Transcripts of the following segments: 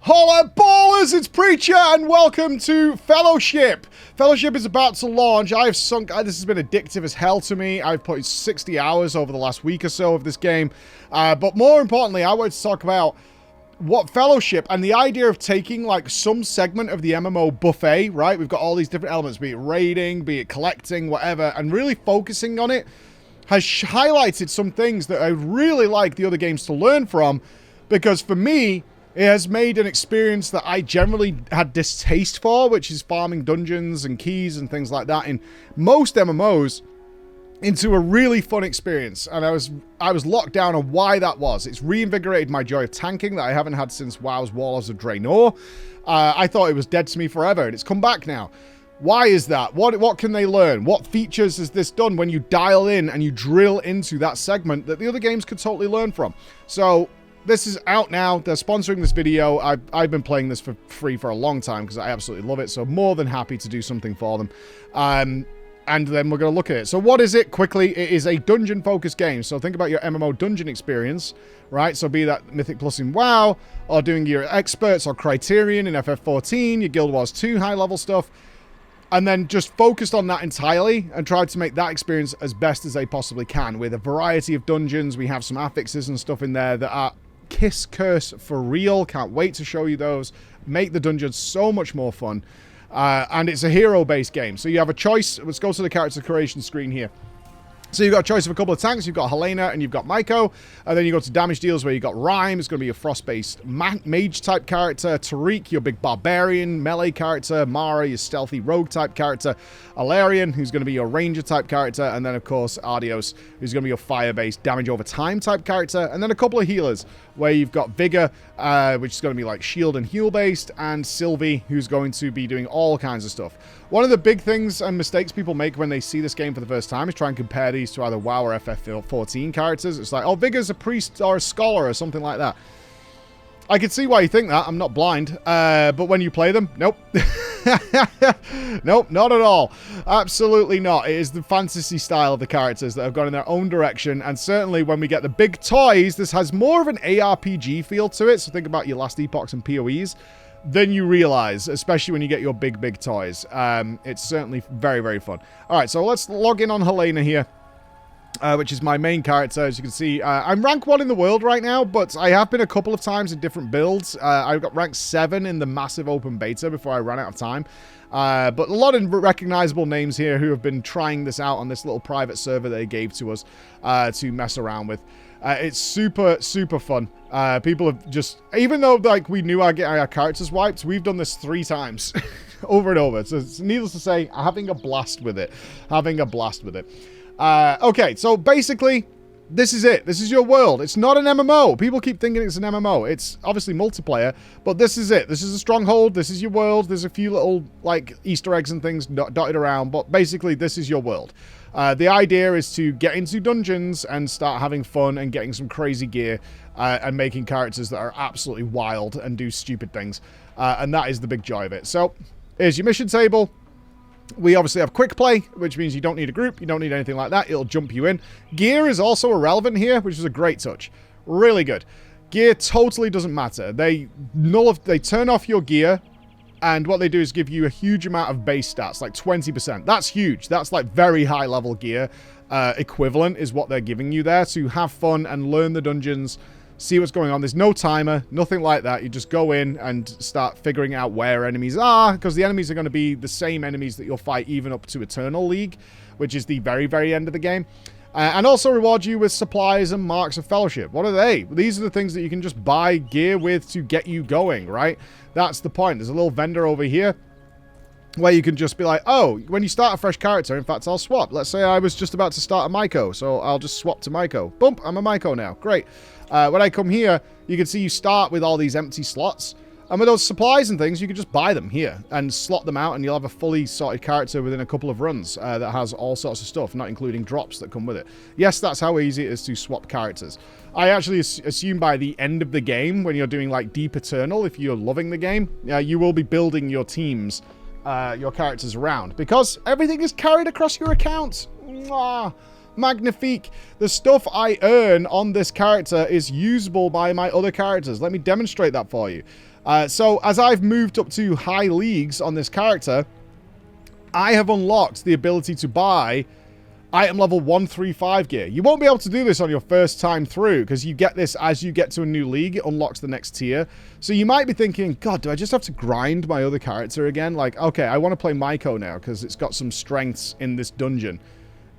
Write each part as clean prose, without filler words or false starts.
Holla ballers, it's Preacher and welcome to Fellowship. Fellowship is about to launch. I've sunk, this has been addictive as hell to me. I've put 60 hours over the last week or so of this game. But more importantly, I wanted to talk about what Fellowship and the idea of taking like some segment of the MMO buffet, right? We've got all these different elements, be it raiding, be it collecting, whatever, and really focusing on it has highlighted some things that I really like the other games to learn from, because for me, it has made an experience that I generally had distaste for, which is farming dungeons and keys and things like that in most MMOs, into a really fun experience. And I was locked down on why that was. It's reinvigorated my joy of tanking that I haven't had since WoW's Warlords of Draenor. I thought it was dead to me forever, and it's come back now. Why is that? What can they learn? What features has this done when you dial in and you drill into that segment that the other games could totally learn from? So this is out now. They're sponsoring this video. I've been playing this for free for a long time because I absolutely love it. So more than happy to do something for them. And then we're going to look at it. So what is it? Quickly, it is a dungeon-focused game. So think about your MMO dungeon experience, right? So be that Mythic Plus in WoW, or doing your Experts or Criterion in FF14, your Guild Wars 2 high-level stuff, and then just focused on that entirely and tried to make that experience as best as they possibly can with a variety of dungeons. We have some affixes and stuff in there that are kiss curse for real. Can't wait to show you those. Make the dungeons so much more fun. And it's a hero-based game. So you have a choice. Let's go to the character creation screen here. So you've got a choice of a couple of tanks. You've got Helena and you've got Myko. And then you go to damage deals where you've got Rhyme. It's going to be a frost-based mage-type character. Tariq, your big barbarian melee character. Mara, your stealthy rogue-type character. Alarian, who's going to be your ranger-type character. And then, of course, Ardios, who's going to be your fire-based damage over time-type character. And then a couple of healers, where you've got Vigor, which is going to be like shield and heal-based. And Sylvie, who's going to be doing all kinds of stuff. One of the big things and mistakes people make when they see this game for the first time is try and compare these to either WoW or FF14 characters. It's like, oh, Vigor's a priest or a scholar or something like that. I can see why you think that. I'm not blind. But when you play them, nope. Nope, not at all. Absolutely not. It is the fantasy style of the characters that have gone in their own direction. And certainly when we get the big toys, this has more of an ARPG feel to it. So think about your Last Epochs and PoEs. Than you realize, especially when you get your big toys. It's certainly very, very fun. All right, so let's log in on Helena here, which is my main character. As you can see, I'm rank 1 in the world right now, but I have been a couple of times in different builds. I got rank 7 in the massive open beta before I ran out of time. But a lot of recognizable names here who have been trying this out on this little private server they gave to us to mess around with. It's super, super fun. People have just, even though like we knew our characters wiped, we've done this 3 times over and over. So it's needless to say, having a blast with it. Okay, so basically, this is it. This is your world. It's not an MMO. People keep thinking it's an MMO. It's obviously multiplayer, but this is it. This is a stronghold. This is your world. There's a few little like Easter eggs and things dotted around, but basically this is your world. The idea is to get into dungeons and start having fun and getting some crazy gear and making characters that are absolutely wild and do stupid things. And that is the big joy of it. So here's your mission table. We obviously have quick play, which means you don't need a group. You don't need anything like that. It'll jump you in. Gear is also irrelevant here, which is a great touch. Really good. Gear totally doesn't matter. They turn off your gear. And what they do is give you a huge amount of base stats, like 20%. That's huge. That's like very high level gear equivalent is what they're giving you there to have fun and learn the dungeons, see what's going on. There's no timer, nothing like that. You just go in and start figuring out where enemies are, because the enemies are going to be the same enemies that you'll fight even up to Eternal League, which is the very, very end of the game. And also reward you with supplies and marks of fellowship. What are they? These are the things that you can just buy gear with to get you going, right? That's the point. There's a little vendor over here where you can just be like, oh, when you start a fresh character, in fact, I'll swap. Let's say I was just about to start a Myko, so I'll just swap to Myko. Boom, I'm a Myko now. Great. When I come here, you can see you start with all these empty slots. And with those supplies and things, you can just buy them here and slot them out, and you'll have a fully sorted character within a couple of runs that has all sorts of stuff, not including drops that come with it. Yes, that's how easy it is to swap characters. I actually assume by the end of the game, when you're doing like Deep Eternal, if you're loving the game, you will be building your teams, your characters around, because everything is carried across your account. Mwah. Magnifique. The stuff I earn on this character is usable by my other characters. Let me demonstrate that for you. So as I've moved up to high leagues on this character, I have unlocked the ability to buy item level 135 gear. You won't be able to do this on your first time through because you get this as you get to a new league. It unlocks the next tier. So you might be thinking, God, do I just have to grind my other character again? Like, okay, I want to play Maiko now because it's got some strengths in this dungeon.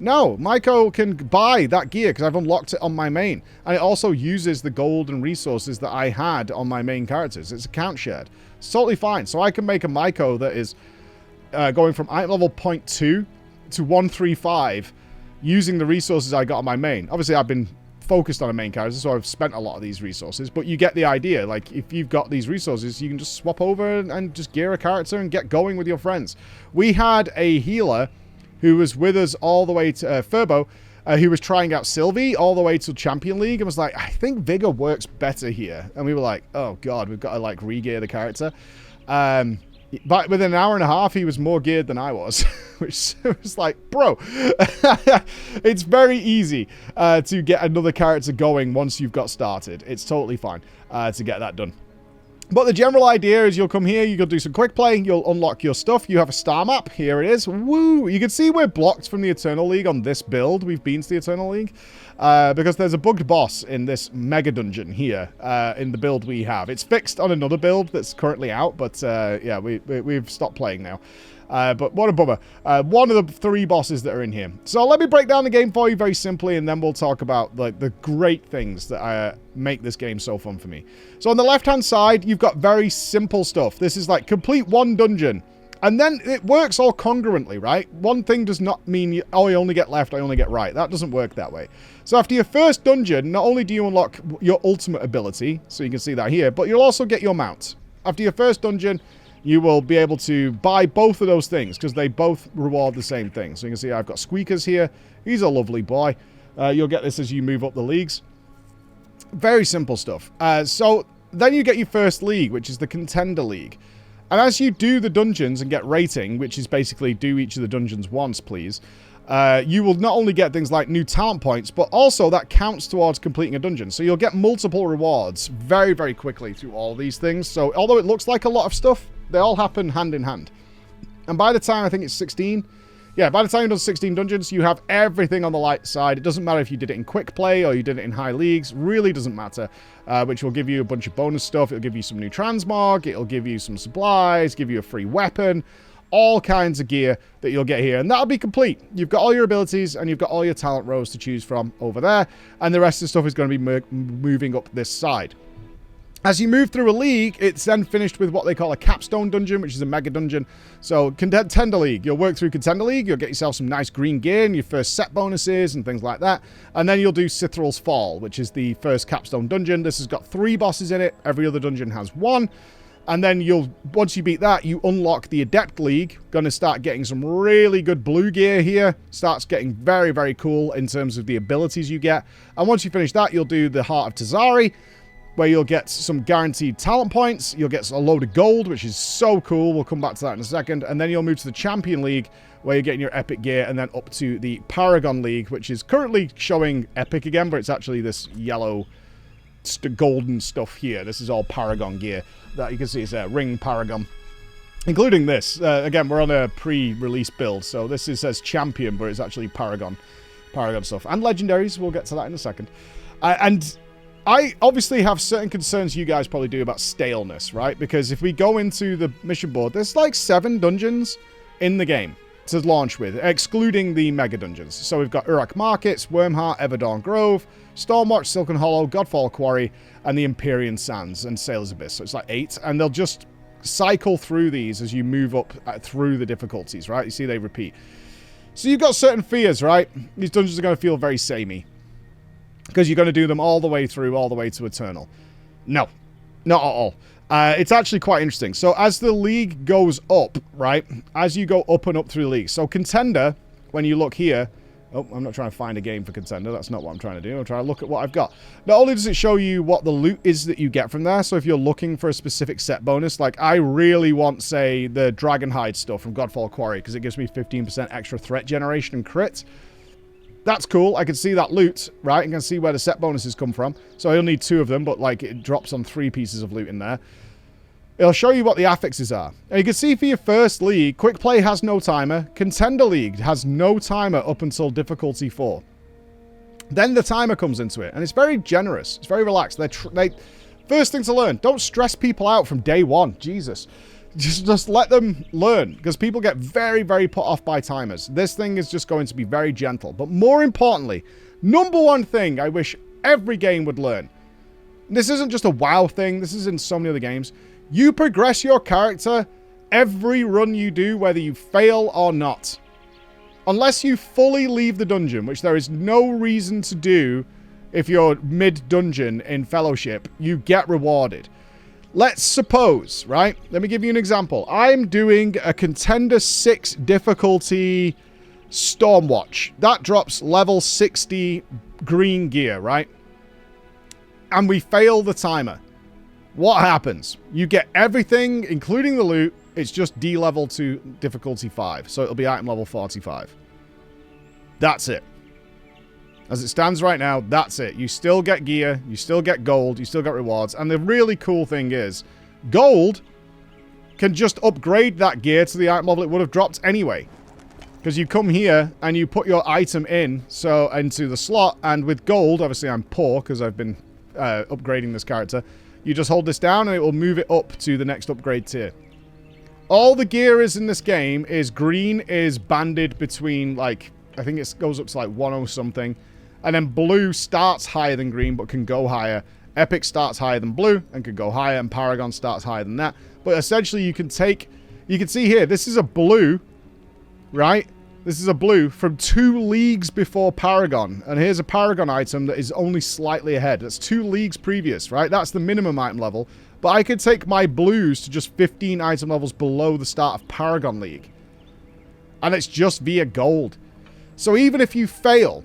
No, Maiko can buy that gear because I've unlocked it on my main. And it also uses the gold and resources that I had on my main characters. It's account shared. It's totally fine. So I can make a Maiko that is going from item level 0.2 to 135 using the resources I got on my main. Obviously, I've been focused on a main character, so I've spent a lot of these resources. But you get the idea. Like, if you've got these resources, you can just swap over and just gear a character and get going with your friends. We had a healer who was with us all the way to Furbo, who was trying out Sylvie all the way to Champion League and was like, I think Vigor works better here. And we were like, oh god, we've got to like re-gear the character. But within an hour and a half, he was more geared than I was, which was like, bro, it's very easy to get another character going once you've got started. It's totally fine to get that done. But the general idea is you'll come here, you'll do some quick play, you'll unlock your stuff, you have a star map, here it is, woo! You can see we're blocked from the Eternal League on this build, we've been to the Eternal League, because there's a bugged boss in this mega dungeon here, in the build we have. It's fixed on another build that's currently out, but yeah, we've stopped playing now. But what a bummer. One of the 3 bosses that are in here. So let me break down the game for you very simply, and then we'll talk about like the great things that make this game so fun for me. So on the left-hand side, you've got very simple stuff. This is like complete one dungeon. And then it works all congruently, right? One thing does not mean, oh, I only get left, I only get right. That doesn't work that way. So after your first dungeon, not only do you unlock your ultimate ability, so you can see that here, but you'll also get your mount. After your first dungeon, you will be able to buy both of those things because they both reward the same thing. So you can see I've got Squeakers here. He's a lovely boy. You'll get this as you move up the leagues. Very simple stuff. So then you get your first league, which is the Contender League. And as you do the dungeons and get rating, which is basically do each of the dungeons once, please, you will not only get things like new talent points, but also that counts towards completing a dungeon. So you'll get multiple rewards very, very quickly through all these things. So although it looks like a lot of stuff, they all happen hand in hand. And by the time, I think it's 16. Yeah, by the time you've done 16 dungeons, you have everything on the light side. It doesn't matter if you did it in quick play or you did it in high leagues. Really doesn't matter. Which will give you a bunch of bonus stuff. It'll give you some new transmog. It'll give you some supplies. Give you a free weapon. All kinds of gear that you'll get here. And that'll be complete. You've got all your abilities and you've got all your talent rows to choose from over there. And the rest of the stuff is going to be moving up this side. As you move through a league, it's then finished with what they call a capstone dungeon, which is a mega dungeon. So, Contender League. You'll work through Contender League, you'll get yourself some nice green gear and your first set bonuses and things like that. And then you'll do Cithral's Fall, which is the first capstone dungeon. This has got 3 bosses in it. Every other dungeon has 1. And then once you beat that, you unlock the Adept League. Going to start getting some really good blue gear here. Starts getting very, very cool in terms of the abilities you get. And once you finish that, you'll do the Heart of Tazari, where you'll get some guaranteed talent points. You'll get a load of gold, which is so cool. We'll come back to that in a second. And then you'll move to the Champion League, where you're getting your epic gear, and then up to the Paragon League, which is currently showing epic again, but it's actually this yellow golden stuff here. This is all Paragon gear. That you can see is a Ring Paragon, including this. Again, we're on a pre-release build, so this says Champion, but it's actually Paragon stuff. And Legendaries, we'll get to that in a second. And I obviously have certain concerns you guys probably do about staleness, right? Because if we go into the mission board, there's like 7 dungeons in the game to launch with, excluding the mega dungeons. So we've got Urak Markets, Wormheart, Everdawn Grove, Stormwatch, Silken Hollow, Godfall Quarry, and the Empyrean Sands and Sailor's Abyss. So it's like 8, and they'll just cycle through these as you move up through the difficulties, right? You see they repeat. So you've got certain fears, right? These dungeons are going to feel very samey, because you're going to do them all the way through, all the way to Eternal. No, not at all. It's actually quite interesting. So as the league goes up, right, as you go up and up through the league. So Contender, when you look here, oh, I'm not trying to find a game for Contender. That's not what I'm trying to do. I'm trying to look at what I've got. Not only does it show you what the loot is that you get from there, so if you're looking for a specific set bonus, like I really want, say, the Dragonhide stuff from Godfall Quarry, because it gives me 15% extra threat generation and crit. That's cool. I can see that loot, right? I can see where the set bonuses come from. So I only need 2 of them, but like it drops on 3 pieces of loot in there. It'll show you what the affixes are. And you can see for your first league, Quick Play has no timer. Contender League has no timer up until difficulty 4. Then the timer comes into it, and it's very generous. It's very relaxed. First thing to learn, don't stress people out from day one. Jesus. Just let them learn, because people get very, very put off by timers. This thing is just going to be very gentle. But more importantly, number one thing I wish every game would learn. This isn't just a WoW thing. This is in so many other games. You progress your character every run you do, whether you fail or not. Unless you fully leave the dungeon, which there is no reason to do if you're mid-dungeon in Fellowship, you get rewarded. Let's suppose, right? Let me give you an example. I'm doing a Contender 6 difficulty Stormwatch. That drops level 60 green gear, right? And we fail the timer. What happens? You get everything, including the loot. It's just D-level to difficulty 5. So it'll be item level 45. That's it. As it stands right now, that's it. You still get gear. You still get gold. You still get rewards. And the really cool thing is, gold can just upgrade that gear to the item level it would have dropped anyway. Because you come here and you put your item into the slot. And with gold, obviously I'm poor because I've been upgrading this character. You just hold this down and it will move it up to the next upgrade tier. All the gear is in this game is green is banded between, like, I think it goes up to like 10 something. And then blue starts higher than green but can go higher. Epic starts higher than blue and can go higher. And Paragon starts higher than that. But essentially you can see here, this is a blue, right? This is a blue from 2 leagues before Paragon. And here's a Paragon item that is only slightly ahead. That's 2 leagues previous, right? That's the minimum item level. But I could take my blues to just 15 item levels below the start of Paragon League. And it's just via gold. So even if you fail,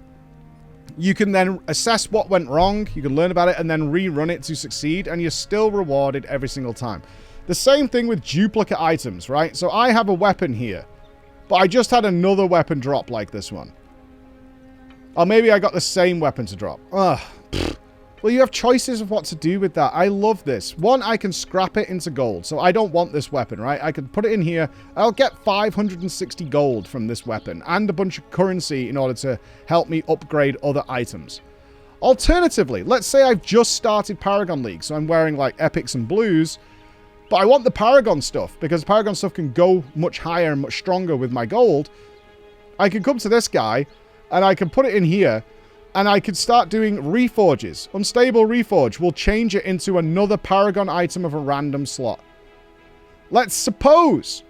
you can then assess what went wrong. You can learn about it and then rerun it to succeed. And you're still rewarded every single time. The same thing with duplicate items, right? So I have a weapon here. But I just had another weapon drop like this one. Or maybe I got the same weapon to drop. Ugh. Well, you have choices of what to do with that. I love this. One, I can scrap it into gold. So I don't want this weapon, right? I can put it in here. I'll get 560 gold from this weapon. And a bunch of currency in order to help me upgrade other items. Alternatively, let's say I've just started Paragon League. So I'm wearing like epics and blues. But I want the Paragon stuff, because Paragon stuff can go much higher and much stronger with my gold. I can come to this guy, and I can put it in here, and I can start doing reforges. Unstable reforge will change it into another Paragon item of a random slot. Let's suppose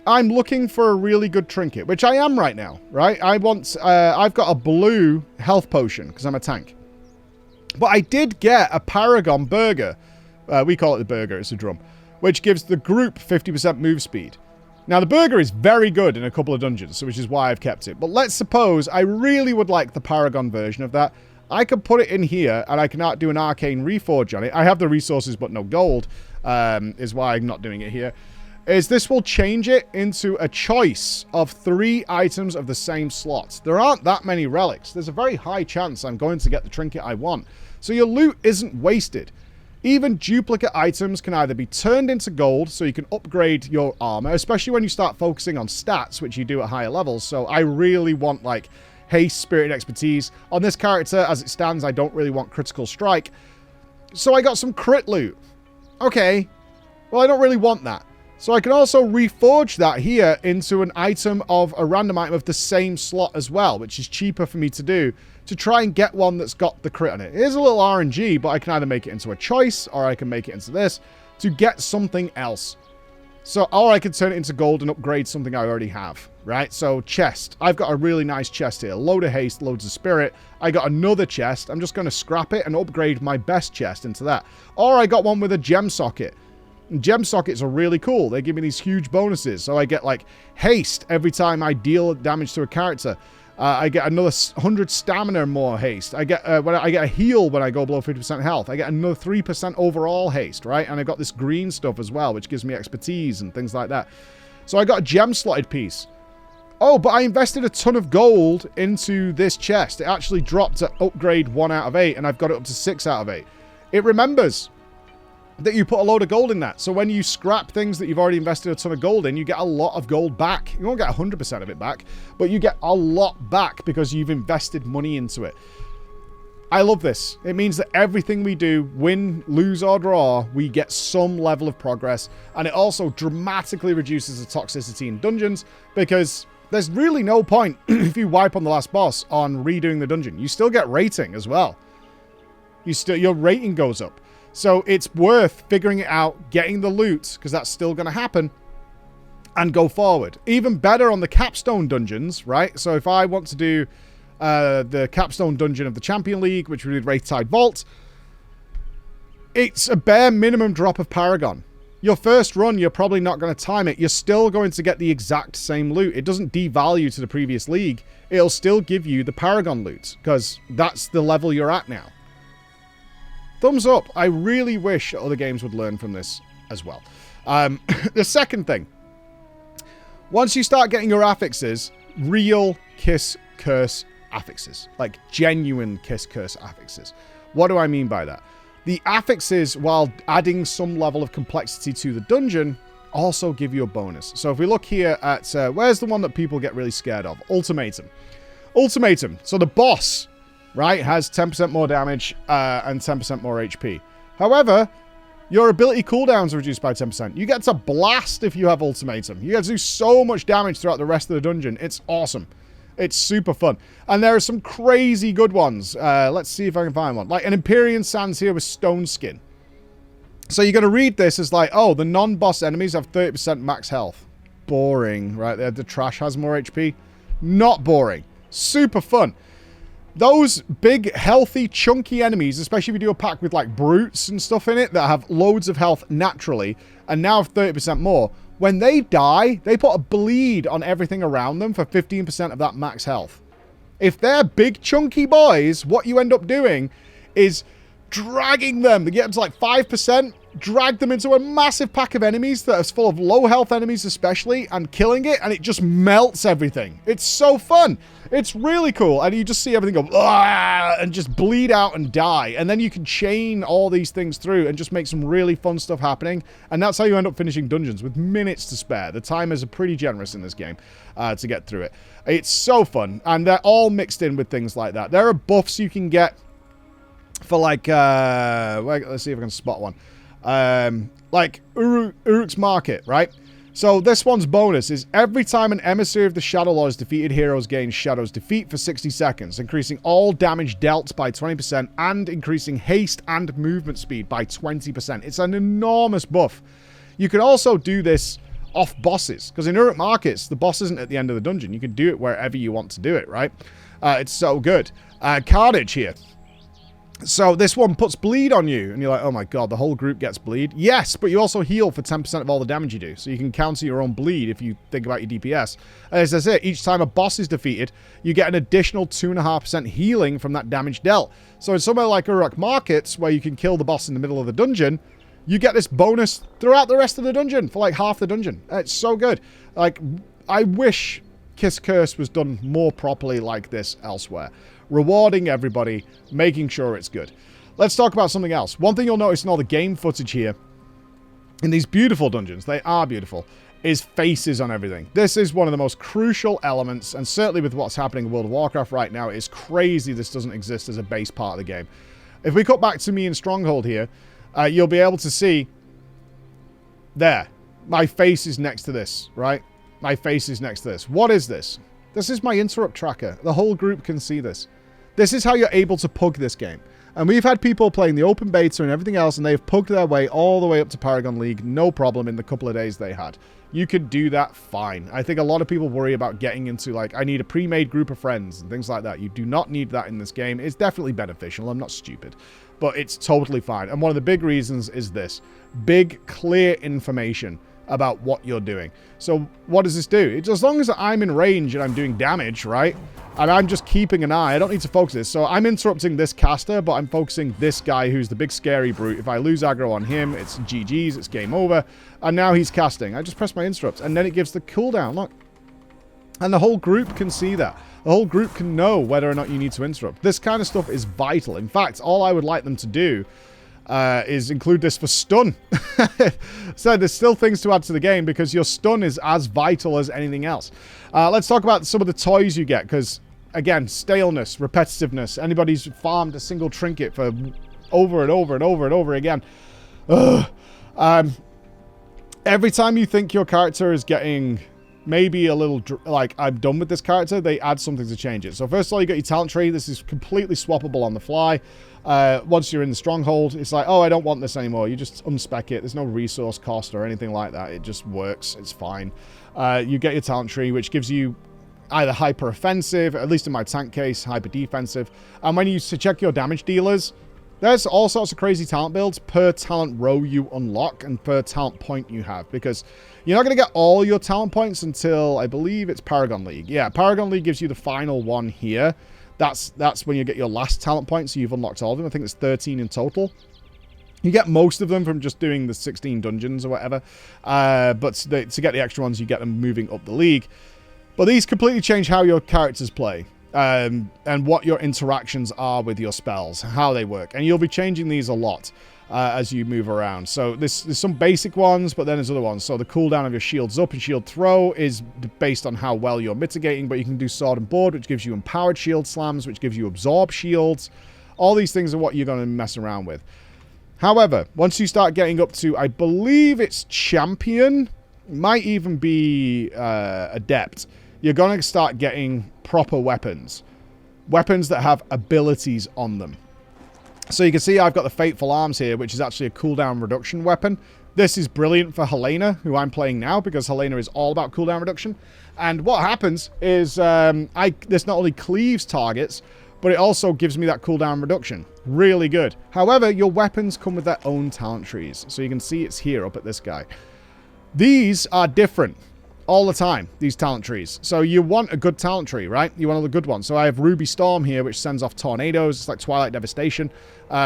I'm looking for a really good trinket, which I am right now, right? I've got a blue health potion, because I'm a tank. But I did get a Paragon burger. We call it the burger, it's a drum. Which gives the group 50% move speed. Now, the burger is very good in a couple of dungeons, so which is why I've kept it. But let's suppose I really would like the Paragon version of that. I can put it in here, and I can do an arcane reforge on it. I have the resources, but no gold, is why I'm not doing it here. This will change it into a choice of 3 items of the same slot. There aren't that many relics. There's a very high chance I'm going to get the trinket I want. So your loot isn't wasted. Even duplicate items can either be turned into gold, so you can upgrade your armor, especially when you start focusing on stats, which you do at higher levels. So I really want, like, haste, spirit, and expertise. On this character, as it stands, I don't really want critical strike. So I got some crit loot. Okay. Well, I don't really want that. So I can also reforge that here into an item of a random item of the same slot as well, which is cheaper for me to do, to try and get one that's got the crit on it. It is a little RNG, but I can either make it into a choice, or I can make it into this, to get something else. So, or I can turn it into gold and upgrade something I already have, right? So, chest. I've got a really nice chest here. Load of haste, loads of spirit. I got another chest. I'm just going to scrap it and upgrade my best chest into that. Or I got one with a gem socket. And gem sockets are really cool. They give me these huge bonuses. So I get, like, haste every time I deal damage to a character. I get another 100 stamina more haste. I get a heal when I go below 50% health. I get another 3% overall haste, right? And I got this green stuff as well, which gives me expertise and things like that. So I got a gem slotted piece. Oh, but I invested a ton of gold into this chest. It actually dropped to upgrade 1 out of 8, and I've got it up to 6 out of 8. It remembers. that you put a load of gold in that. So when you scrap things that you've already invested a ton of gold in, you get a lot of gold back. You won't get 100% of it back, but you get a lot back because you've invested money into it. I love this. It means that everything we do, win, lose, or draw, we get some level of progress. And it also dramatically reduces the toxicity in dungeons because there's really no point if you wipe on the last boss on redoing the dungeon. You still get rating as well. Your rating goes up. So it's worth figuring it out, getting the loot, because that's still going to happen, and go forward. Even better on the capstone dungeons, right? So if I want to do the capstone dungeon of the Champion League, which we did Wraithtide Vault, it's a bare minimum drop of Paragon. Your first run, you're probably not going to time it. You're still going to get the exact same loot. It doesn't devalue to the previous league. It'll still give you the Paragon loot, because that's the level you're at now. Thumbs up. I really wish other games would learn from this as well. The second thing. Once you start getting your affixes, real Kiss Curse affixes. Like genuine Kiss Curse affixes. What do I mean by that? The affixes, while adding some level of complexity to the dungeon, also give you a bonus. So if we look here at... where's the one that people get really scared of? Ultimatum. Ultimatum. So the boss... right, has 10% more damage and 10% more HP. However, your ability cooldowns are reduced by 10%. You get to blast if you have Ultimatum. You get to do so much damage throughout the rest of the dungeon. It's awesome. It's super fun. And there are some crazy good ones. Let's see if I can find one. Like an Empyrean Sands here with Stone Skin. So you're going to read this as like, oh, the non-boss enemies have 30% max health. Boring, right? The trash has more HP. Not boring. Super fun. Those big, healthy, chunky enemies, especially if you do a pack with, like, brutes and stuff in it that have loads of health naturally and now have 30% more, when they die, they put a bleed on everything around them for 15% of that max health. If they're big, chunky boys, what you end up doing is dragging them. They get them to, like, 5%, drag them into a massive pack of enemies that is full of low health enemies especially, and killing it, and it just melts everything. It's so fun. It's really cool, and you just see everything go, "Ah!" and just bleed out and die, and then you can chain all these things through and just make some really fun stuff happening, and that's how you end up finishing dungeons with minutes to spare. The timers are pretty generous in this game to get through it. It's so fun, and they're all mixed in with things like that. There are buffs you can get for, like, let's see if I can spot one. Like Uruk's Market, right? So this one's bonus is every time an emissary of the Shadow Lord is defeated, heroes gain Shadow's defeat for 60 seconds, increasing all damage dealt by 20% and increasing haste and movement speed by 20%. It's an enormous buff. You can also do this off bosses, because in Uruk Markets, the boss isn't at the end of the dungeon. You can do it wherever you want to do it, right? It's so good. Carnage here. So this one puts bleed on you, and you're like, oh my god, the whole group gets bleed. Yes, but you also heal for 10% of all the damage you do, so you can counter your own bleed if you think about your DPS. And as I say, each time a boss is defeated, you get an additional 2.5% healing from that damage dealt. So in somewhere like Uruk Markets, where you can kill the boss in the middle of the dungeon, you get this bonus throughout the rest of the dungeon for like half the dungeon. It's so good. Like, I wish Kiss Curse was done more properly like this elsewhere. Rewarding everybody, making sure it's good. Let's talk about something else. One thing you'll notice in all the game footage here, in these beautiful dungeons, they are beautiful, is faces on everything. This is one of the most crucial elements, and certainly with what's happening in World of Warcraft right now, it's crazy this doesn't exist as a base part of the game. If we cut back to me in Stronghold here, you'll be able to see, there, my face is next to this, right? My face is next to this. What is this? This is my interrupt tracker. The whole group can see this. This is how you're able to pug this game. And we've had people playing the open beta and everything else, and they've pugged their way all the way up to Paragon League, no problem in the couple of days they had. You could do that fine. I think a lot of people worry about getting into, like, I need a pre-made group of friends and things like that. You do not need that in this game. It's definitely beneficial. I'm not stupid. But it's totally fine. And one of the big reasons is this. Big, clear information about what you're doing. So what does this do? It's as long as I'm in range and I'm doing damage, right? And I'm just keeping an eye. I don't need to focus this. So I'm interrupting this caster, but I'm focusing this guy who's the big scary brute. If I lose aggro on him, it's GG's, it's game over. And now he's casting. I just press my interrupt, and then it gives the cooldown. Look. And the whole group can see that. The whole group can know whether or not you need to interrupt. This kind of stuff is vital. In fact, all I would like them to do is include this for stun. So there's still things to add to the game because your stun is as vital as anything else. Let's talk about some of the toys you get because, again, staleness, repetitiveness. Anybody's farmed a single trinket for over and over and over and over again. Every time you think your character is getting maybe a little, like, I'm done with this character, they add something to change it. So first of all, you got your talent tree. This is completely swappable on the fly. Once you're in the stronghold, it's like, oh, I don't want this anymore. You just unspec it. There's no resource cost or anything like that. It just works. It's fine. You get your talent tree, which gives you either hyper offensive, at least in my tank case, hyper defensive. And when you check your damage dealers, there's all sorts of crazy talent builds per talent row you unlock and per talent point you have, because you're not going to get all your talent points until, I believe it's Paragon League. Yeah, Paragon League gives you the final one here. That's when you get your last talent point, so you've unlocked all of them. I think there's 13 in total. You get most of them from just doing the 16 dungeons or whatever, but to get the extra ones, you get them moving up the league. But these completely change how your characters play. And what your interactions are with your spells, how they work. And you'll be changing these a lot as you move around. So there's some basic ones, but then there's other ones. So the cooldown of your shields up and shield throw is based on how well you're mitigating, but you can do sword and board, which gives you empowered shield slams, which gives you absorb shields. All these things are what you're going to mess around with. However, once you start getting up to, I believe it's champion, might even be adept, you're going to start getting proper weapons. Weapons that have abilities on them. So you can see I've got the Fateful Arms here, which is actually a cooldown reduction weapon. This is brilliant for Helena, who I'm playing now, because Helena is all about cooldown reduction. And what happens is this not only cleaves targets, but it also gives me that cooldown reduction. Really good. However, your weapons come with their own talent trees. So you can see it's here up at this guy. These are different all the time, these talent trees. So you want a good talent tree, right? You want all the good ones. So I have Ruby Storm here, which sends off tornadoes. It's like Twilight Devastation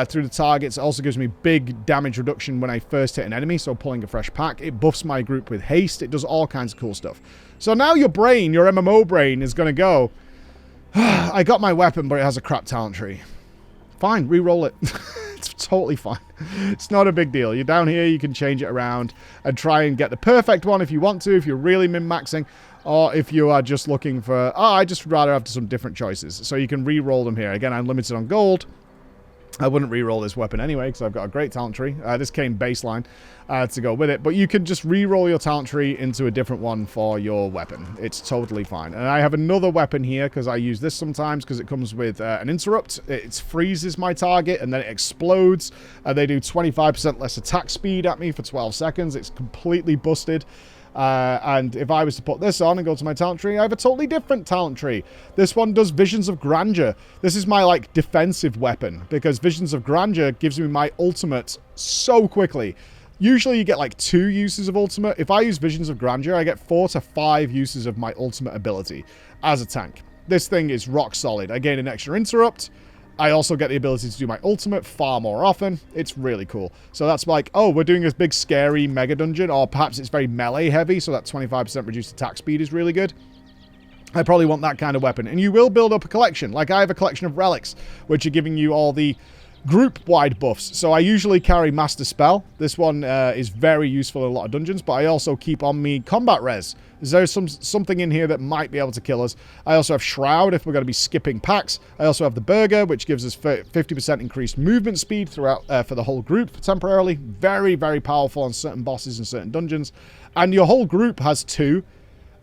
through the targets. It also gives me big damage reduction when I first hit an enemy, so pulling a fresh pack. It buffs my group with haste. It does all kinds of cool stuff. So now your brain, your MMO brain, is going to go, I got my weapon, but it has a crap talent tree. Fine, re-roll it. It's totally fine. It's not a big deal. You're down here, you can change it around and try and get the perfect one if you want to, if you're really min-maxing, or if you are just looking for, oh, I just rather have some different choices. So you can re-roll them here. Again, I'm limited on gold. I wouldn't re-roll this weapon anyway, because I've got a great talent tree. This came baseline to go with it. But you can just re-roll your talent tree into a different one for your weapon. It's totally fine. And I have another weapon here, because I use this sometimes, because it comes with an interrupt. It freezes my target, and then it explodes. They do 25% less attack speed at me for 12 seconds. It's completely busted. And if I was to put this on and go to my talent tree, I have a totally different talent tree. This one does Visions of Grandeur. This is my, like, defensive weapon, because Visions of Grandeur gives me my ultimate so quickly. Usually you get, like, 2 uses of ultimate. If I use Visions of Grandeur, I get 4 to 5 uses of my ultimate ability as a tank. This thing is rock solid. I gain an extra interrupt. I also get the ability to do my ultimate far more often. It's really cool. So that's like, oh, we're doing this big scary mega dungeon, or perhaps it's very melee heavy, so that 25% reduced attack speed is really good. I probably want that kind of weapon. And you will build up a collection. Like I have a collection of relics, which are giving you all the group-wide buffs. So I usually carry Master Spell. This one is very useful in a lot of dungeons, but I also keep on me Combat Res. There's something in here that might be able to kill us. I also have Shroud if we're going to be skipping packs. I also have the Burger, which gives us 50% increased movement speed throughout for the whole group temporarily. Very, very powerful on certain bosses and certain dungeons. And your whole group has 2,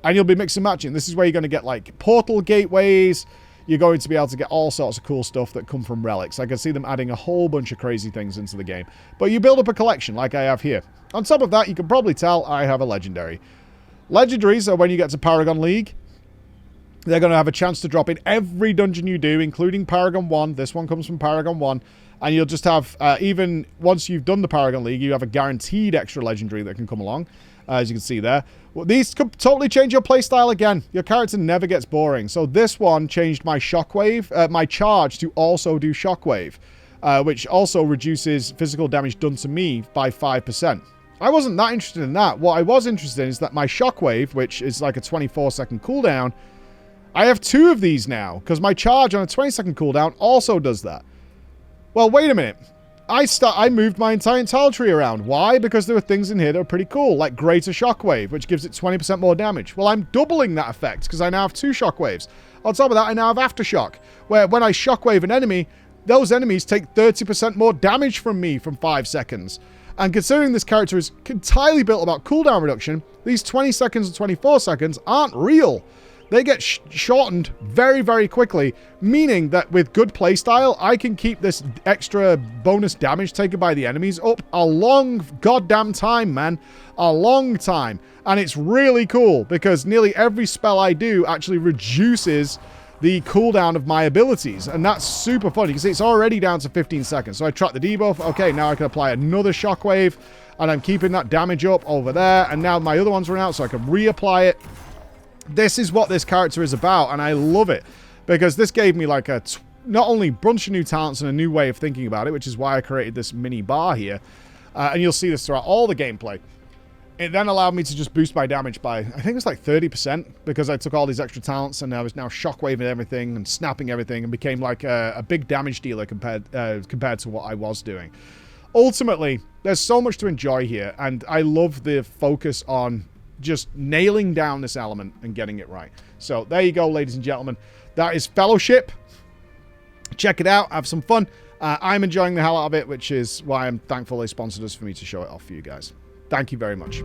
and you'll be mixing and matching. This is where you're going to get like portal gateways. You're going to be able to get all sorts of cool stuff that come from relics. I can see them adding a whole bunch of crazy things into the game. But you build up a collection like I have here. On top of that, you can probably tell I have a legendary. Legendaries are when you get to Paragon League. They're going to have a chance to drop in every dungeon you do, including Paragon 1. This one comes from Paragon 1. And you'll just have, even once you've done the Paragon League, you have a guaranteed extra legendary that can come along. As you can see there. Well, these could totally change your playstyle again. Your character never gets boring. So this one changed my shockwave, my charge to also do shockwave, which also reduces physical damage done to me by 5%. I wasn't that interested in that. What I was interested in is that my shockwave, which is like a 24-second cooldown, I have 2 of these now, because my charge on a 20-second cooldown also does that. Well, wait a minute. I moved my entire tile tree around. Why? Because there were things in here that were pretty cool, like Greater Shockwave, which gives it 20% more damage. Well, I'm doubling that effect because I now have 2 shockwaves. On top of that, I now have Aftershock, where when I shockwave an enemy, those enemies take 30% more damage from me from 5 seconds. And considering this character is entirely built about cooldown reduction, these 20 seconds and 24 seconds aren't real. They get shortened very, very quickly, meaning that with good playstyle, I can keep this extra bonus damage taken by the enemies up a long goddamn time, man. A long time. And it's really cool, because nearly every spell I do actually reduces the cooldown of my abilities, and that's super fun. You can see it's already down to 15 seconds. So I track the debuff. Okay, now I can apply another shockwave, and I'm keeping that damage up over there, and now my other ones run out, so I can reapply it. This is what this character is about, and I love it, because this gave me like a not only a bunch of new talents and a new way of thinking about it, which is why I created this mini bar here, and you'll see this throughout all the gameplay. It then allowed me to just boost my damage by, I think it was like 30%, because I took all these extra talents and I was now shockwaving everything and snapping everything and became like a big damage dealer compared to what I was doing. Ultimately, there's so much to enjoy here, and I love the focus on just nailing down this element and getting it right. So there you go, ladies and gentlemen. That is Fellowship. Check it out. Have some fun. I'm enjoying the hell out of it, which is why I'm thankful they sponsored us for me to show it off for you guys. Thank you very much.